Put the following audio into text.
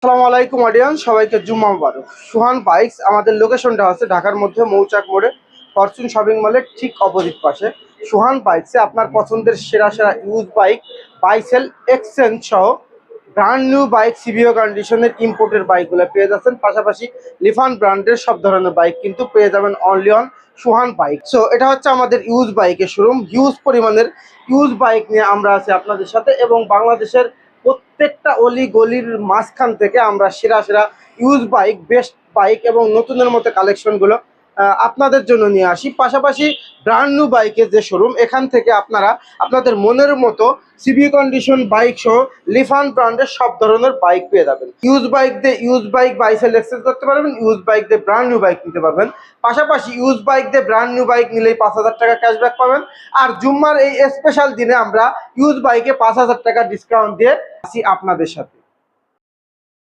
আসসালামু আলাইকুম অডিয়েন্স, সবাইকে জুম্মা মুবারক। সুহান বাইকস আমাদের লোকেশনটা আছে ঢাকার মধ্যে মৌচাক মোড়ে, ফরচুন শপিং মলের ঠিক অপোজিট পাশে। সুহান বাইকসে আপনার পছন্দের সেরা সেরা ইউজ বাইক, বাইসেল, এক্সচেঞ্জ সহ ব্র্যান্ড নিউ বাইক, সিভিও কন্ডিশনের ইম্পোর্টের বাইকগুলো পেয়ে যাচ্ছেন। পাশাপাশি লিফান ব্র্যান্ডের সব ধরনের বাইক কিন্তু পেয়ে যাবেন অনলি অন সুহান বাইক। সো এটা হচ্ছে আমাদের ইউজ বাইকের শোরুম। হিউজ পরিমাণের ইউজ বাইক নিয়ে আমরা আছি আপনাদের সাথে, এবং বাংলাদেশের প্রত্যেকটা অলি গলির মাঝখান থেকে আমরা সেরা সেরা ইউজ বাইক, বেস্ট বাইক এবং নতুনের মতো কালেকশনগুলো আপনাদের জন্য নিয়ে আসি। পাশাপাশি ব্র্যান্ড নিউ বাইকের যে শোরুম, এখান থেকে আপনারা আপনাদের মনের মতো সিভি কন্ডিশন বাইক সহ লিফান ব্র্যান্ডের সব ধরনের বাইক পেয়ে যাবেন। ইউজ বাইক দিয়ে ইউজ বাইক বাইসেল এক্সচেঞ্জ করতে পারবেন, ইউজ বাইক দিয়ে ব্র্যান্ড নিউ বাইক নিতে পারবেন। পাশাপাশি ইউজ বাইক দিয়ে ব্র্যান্ড নিউ বাইক নিলেই 5,000 টাকা ক্যাশব্যাক পাবেন। আর জুম্মার এই স্পেশাল দিনে আমরা ইউজ বাইকে 5,000 টাকা ডিসকাউন্ট দিয়ে আসি আপনাদের সাথে।